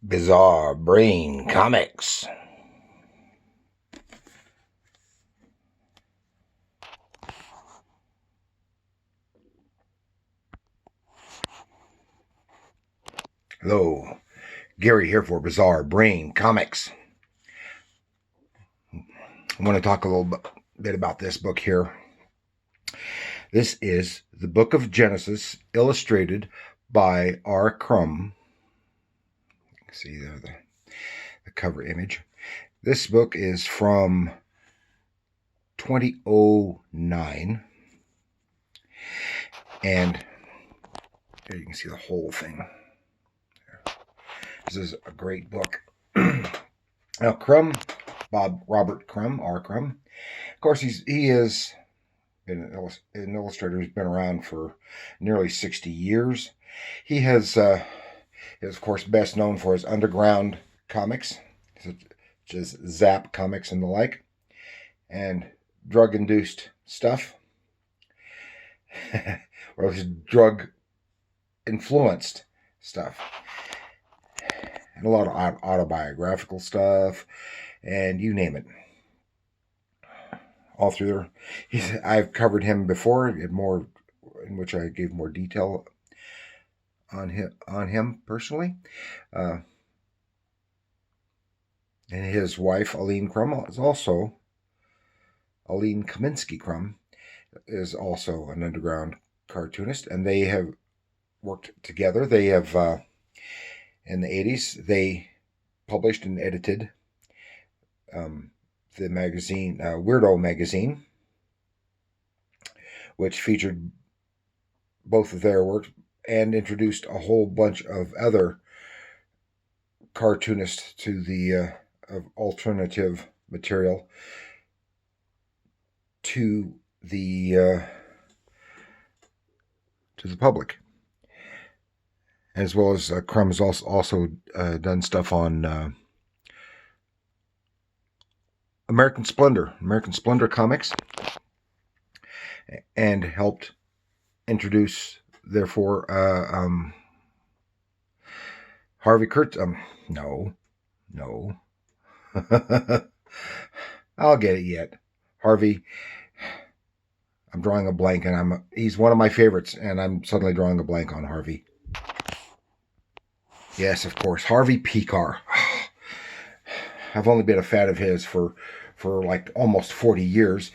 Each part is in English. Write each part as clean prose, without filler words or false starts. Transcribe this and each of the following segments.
Bizarre Brain Comics. Hello, Gary here for Bizarre Brain Comics. I want to talk a little bit about this book here. This is the Book of Genesis, illustrated by Crumb. See there the cover image. This book is from 2009, and here you can see the whole thing. This is a great book. Now, Crumb, Robert Crumb, Crumb. Of course, he is an illustrator who's been around for nearly 60 years. He is, of course, best known for his underground comics, such as Zap comics and the like, and drug-induced stuff, or his drug-influenced stuff. And a lot of autobiographical stuff, and you name it. All through there. I've covered him before, in which I gave more detail on him personally. And his wife, Aline Kaminsky Crumb, is also an underground cartoonist, and they have worked together. They have, in the 80s, they published and edited the magazine, Weirdo Magazine, which featured both of their works and introduced a whole bunch of other cartoonists to the of alternative material to the public, as well as Crumbs also done stuff on American Splendor Comics, and helped introduce, therefore, Harvey Kurtz. No. I'll get it yet. Harvey. I'm drawing a blank, and he's one of my favorites, and I'm suddenly drawing a blank on Harvey. Yes, of course, Harvey Pekar. I've only been a fan of his for like almost 40 years,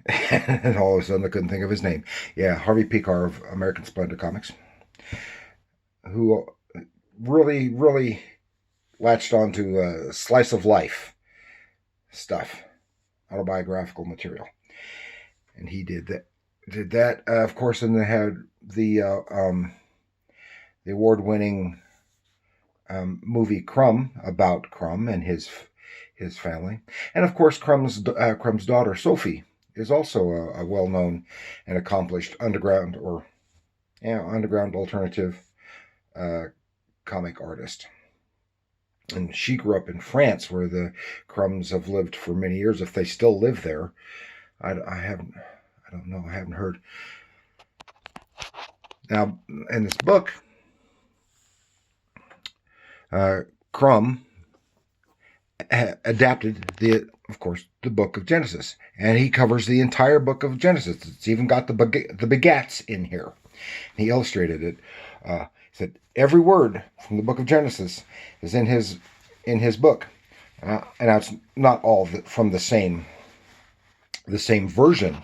and all of a sudden I couldn't think of his name. Yeah, Harvey Pekar of American Splendor Comics, who really, really latched onto slice of life stuff, autobiographical material, and he did that. Of course, and they had the award-winning movie Crumb, about Crumb and his family, and of course Crumb's daughter Sophie is also a well-known and accomplished underground alternative comic artist, and she grew up in France, where the Crumbs have lived for many years. If they still live there, I don't know. I haven't heard. Now, in this book, Crumb adapted the Book of Genesis, and he covers the entire Book of Genesis. It's even got the begats in here. He illustrated it. He said every word from the Book of Genesis is in his book, and it's not all from the same version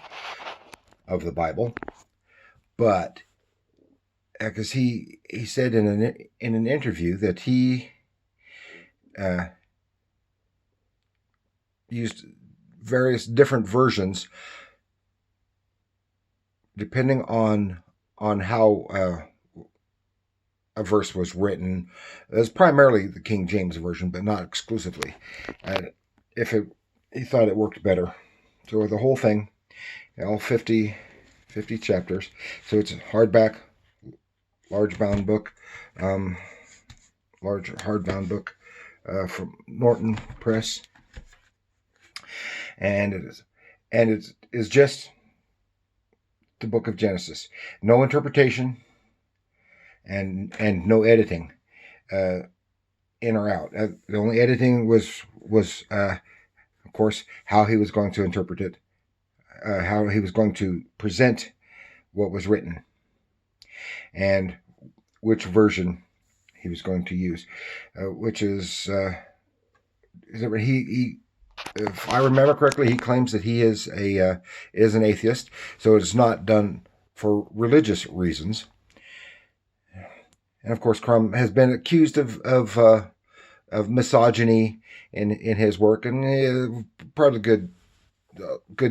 of the Bible, but because he said in an interview that he used various different versions depending on how a verse was written. It's primarily the King James version, but not exclusively. And he thought it worked better. So the whole thing, all 50 chapters. So it's a hardback, large hardbound book from Norton Press, and it is just the Book of Genesis. No interpretation and no editing. in or out. The only editing was of course, how he was going to interpret it, how he was going to present what was written, and which version he was going to use, which is it, he if I remember correctly, he claims that he is an atheist, so it is not done for religious reasons. And of course, Crumb has been accused of misogyny in his work, and probably good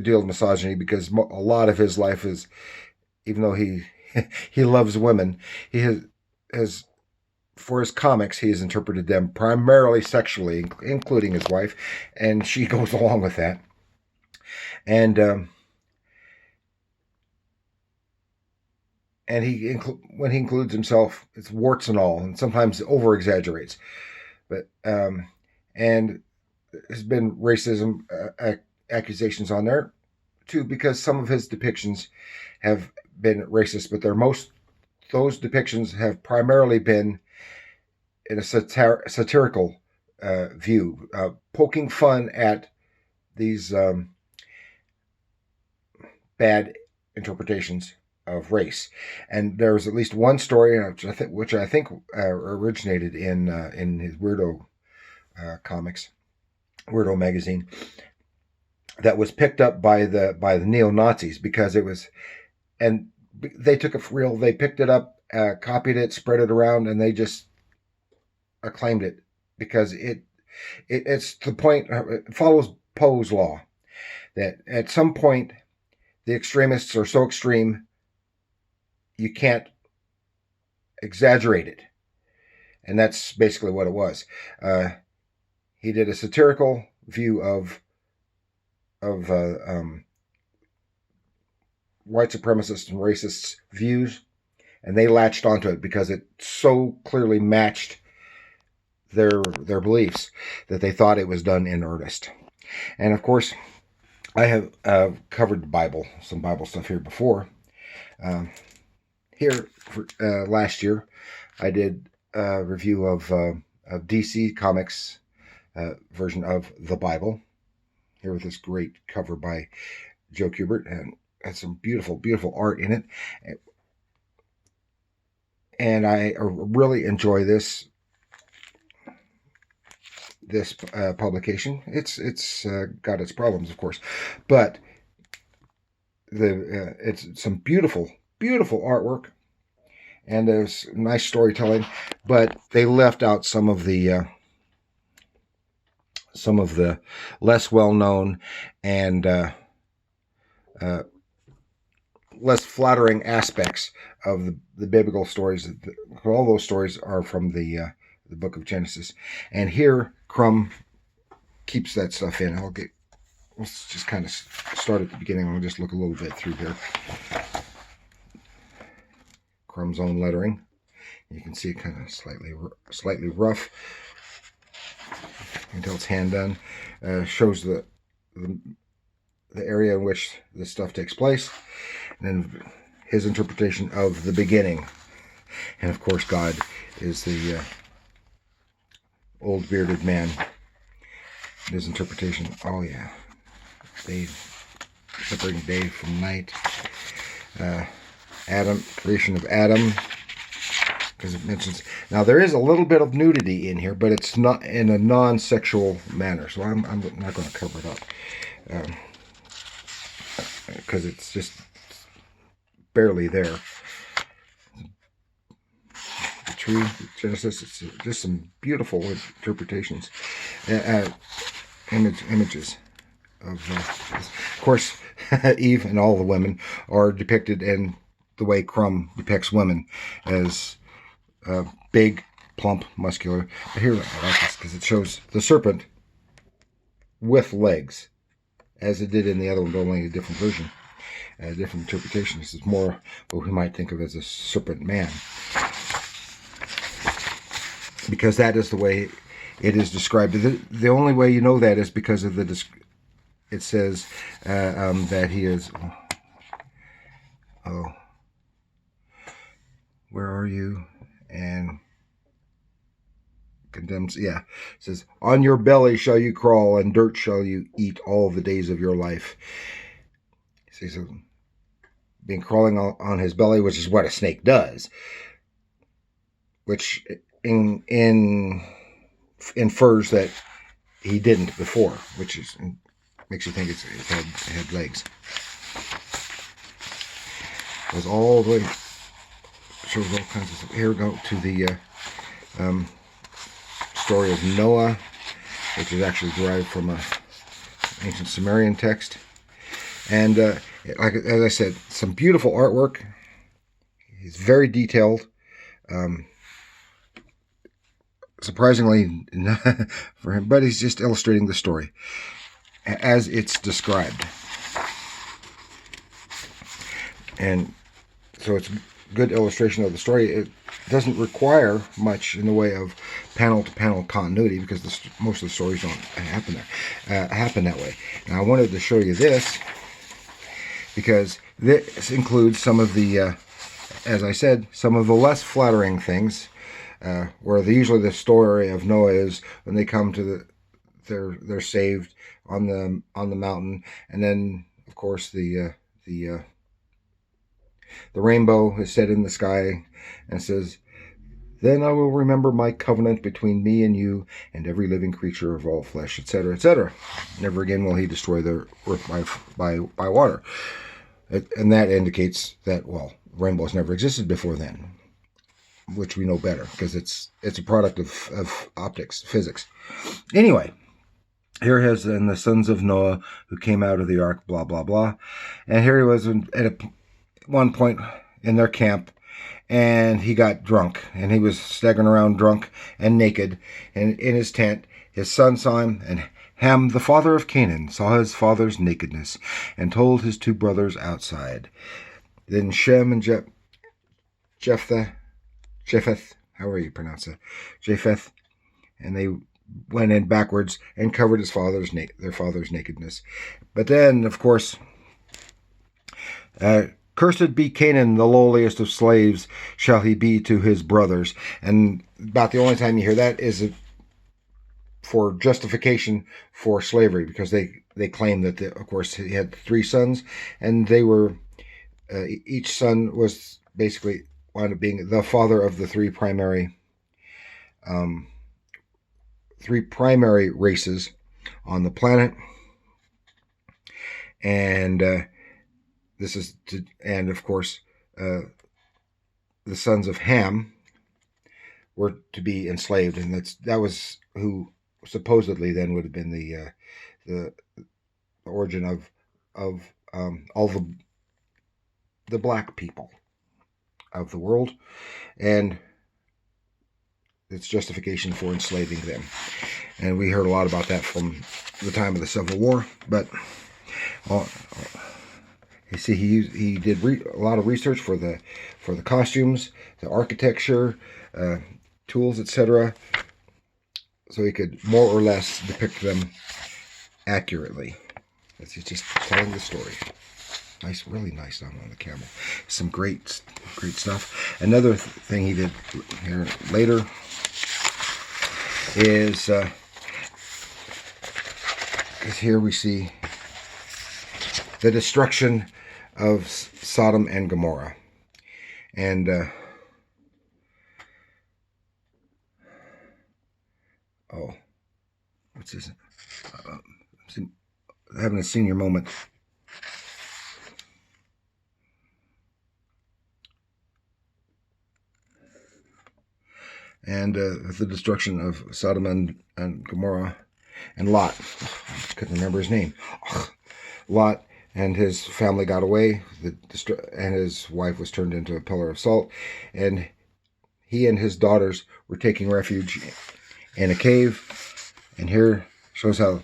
deal of misogyny, because a lot of his life is, even though he he loves women, he has for his comics, he has interpreted them primarily sexually, including his wife, and she goes along with that. And when he includes himself, it's warts and all, and sometimes over exaggerates. But and there's been racism accusations on there too, because some of his depictions have been racist, but those depictions have primarily been in a satirical view, poking fun at these bad interpretations of race. And there was at least one story which I think originated in his Weirdo comics, Weirdo magazine, that was picked up by the neo-Nazis, because it was, and they took it for real. They picked it up, copied it, spread it around, and they just acclaimed it, because it's the point. It follows Poe's law that at some point the extremists are so extreme you can't exaggerate it, and that's basically what it was. He did a satirical view of white supremacists and racists' views, and they latched onto it because it so clearly matched their beliefs that they thought it was done in earnest. And of course, I have covered the Bible, some Bible stuff here before. Here last year, I did a review of DC Comics version of the Bible. Here with this great cover by Joe Kubert, and had some beautiful, beautiful art in it. And I really enjoy this publication. It's got its problems, of course, but it's some beautiful, beautiful artwork, and there's nice storytelling, but they left out some of the less well-known and less flattering aspects of the biblical stories. All those stories are from the book of Genesis, and here Crumb keeps that stuff in. Let's just kind of start at the beginning. I'll just look a little bit through here. Crumb's own lettering. You can see it kind of slightly rough. Until it's hand done. Shows the area in which this stuff takes place, and then his interpretation of the beginning. And of course, God is the old bearded man. His interpretation. Oh yeah, separating day from night. Adam, creation of Adam. Because it mentions, now there is a little bit of nudity in here, but it's not in a non-sexual manner, so I'm not going to cover it up, because it's just barely there. The tree, Genesis, it's just some beautiful interpretations, images of course, Eve and all the women are depicted in the way Crumb depicts women, as big, plump, muscular. But here, I like this because it shows the serpent with legs, as it did in the other one, but only a different version, a different interpretation. This is more what we might think of as a serpent man, because that is the way it is described. The only way you know that is because of it says that he is. Oh, where are you? And condemns. Yeah, it says, "On your belly shall you crawl, and dirt shall you eat all the days of your life." See, so being crawling on his belly, which is what a snake does, which infers that he didn't before, which is makes you think it had legs. Goes all the way, shows all kinds of stuff. Here we go to the story of Noah, which is actually derived from an ancient Sumerian text. And like as I said, some beautiful artwork. He's very detailed. Surprisingly for him, but he's just illustrating the story as it's described. And so it's good illustration of the story. It doesn't require much in the way of panel-to-panel continuity because most of the stories don't happen that way. Now I wanted to show you this because this includes some of the, as I said, some of the less flattering things, where usually the story of Noah is when they come to they're saved on the mountain, and then of course the rainbow is set in the sky and says, "Then I will remember my covenant between me and you and every living creature of all flesh," etc., etc. Never again will he destroy the earth by water. And that indicates that, well, rainbows never existed before then, which we know better because it's a product of optics, physics. Anyway, here he is and the sons of Noah who came out of the ark, blah, blah, blah. And here he was at one point in their camp, and he got drunk, and he was staggering around drunk and naked, and in his tent his son saw him, and Ham, the father of Canaan, saw his father's nakedness, and told his two brothers outside. Then Shem and Japheth, however you pronounce it, Japheth, and they went in backwards and covered their father's nakedness. But then, of course, "Cursed be Canaan, the lowliest of slaves shall he be to his brothers." And about the only time you hear that is for justification for slavery, because they claim that, of course, he had 3 sons, and they were, each son was basically wound up being the father of the 3 primary races on the planet. And and of course, the sons of Ham were to be enslaved, and that was who supposedly then would have been the origin of all the black people of the world, and its justification for enslaving them. And we heard a lot about that from the time of the Civil War. But you see, he did a lot of research for the costumes, the architecture, tools, etc., so he could more or less depict them accurately. He's just telling the story. Nice, really nice done on the camel. Some great stuff. Another thing he did here later is here we see the destruction of Sodom and Gomorrah. And what's this? Having a senior moment. And the destruction of Sodom and Gomorrah, and Lot. I couldn't remember his name. Lot and his family got away, and his wife was turned into a pillar of salt, and he and his daughters were taking refuge in a cave. And here shows how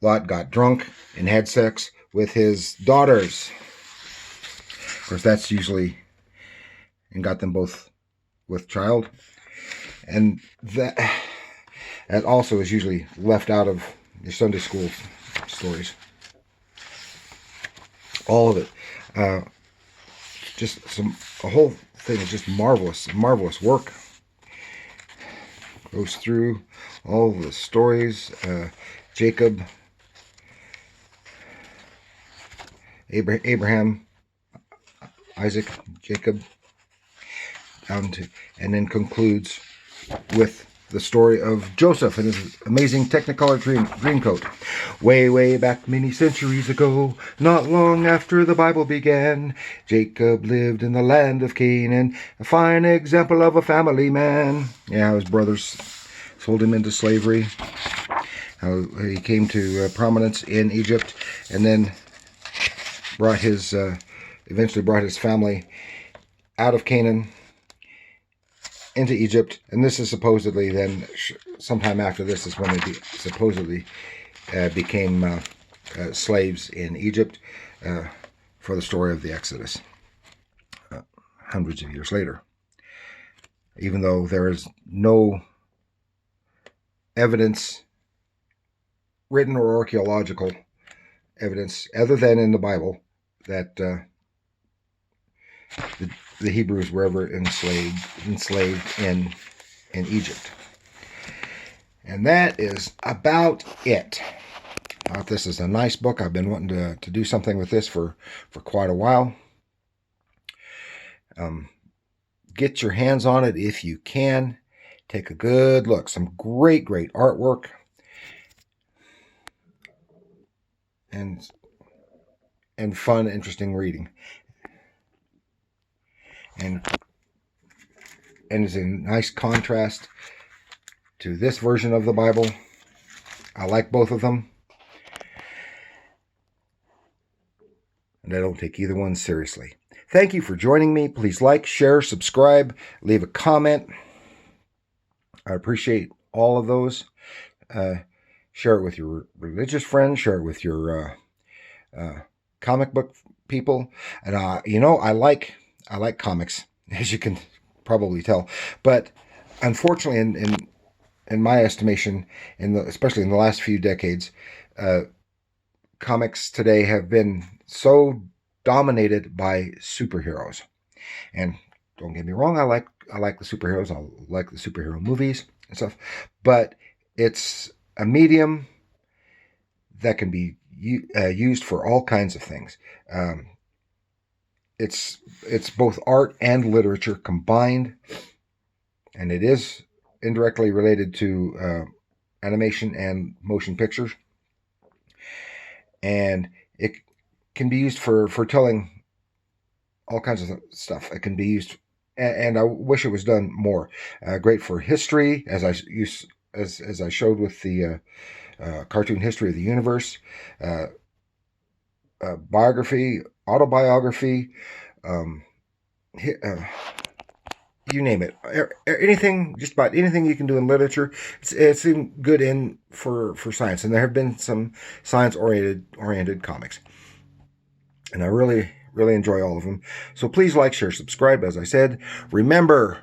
Lot got drunk and had sex with his daughters. Of course, that's usually, and got them both with child. And that also is usually left out of your Sunday school stories. All of it. Just a whole thing is just marvelous work. Goes through all the stories. Jacob, Abraham, Isaac, Jacob, down to, and then concludes with the story of Joseph and his amazing Technicolor dream coat. Way, way back many centuries ago, not long after the Bible began, Jacob lived in the land of Canaan, a fine example of a family man. Yeah, his brothers sold him into slavery. How he came to prominence in Egypt, and then eventually brought his family out of Canaan into Egypt, and this is supposedly then, sometime after this is when they supposedly became slaves in Egypt for the story of the Exodus, hundreds of years later. Even though there is no evidence, written or archaeological evidence, other than in the Bible, that the Hebrews were ever enslaved in Egypt. And that is about it. This is a nice book. I've been wanting to do something with this for quite a while. Get your hands on it if you can. Take a good look. Some great artwork. And fun, interesting reading. And is in nice contrast to this version of the Bible. I like both of them. And I don't take either one seriously. Thank you for joining me. Please like, share, subscribe, leave a comment. I appreciate all of those. Share it with your religious friends. Share it with your comic book people. And I like comics, as you can probably tell. But unfortunately, in my estimation, especially in the last few decades, comics today have been so dominated by superheroes. And don't get me wrong, I like the superheroes. I like the superhero movies and stuff. But it's a medium that can be used for all kinds of things. It's both art and literature combined, and it is indirectly related to animation and motion pictures. And it can be used for telling all kinds of stuff. It can be used, and I wish it was done more. Great for history, as I showed with the cartoon history of the universe. Biography, autobiography, you name it. Anything, just about anything you can do in literature, it's good in for science. And there have been some science-oriented comics. And I really enjoy all of them. So please like, share, subscribe, as I said. Remember,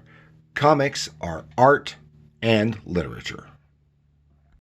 comics are art and literature.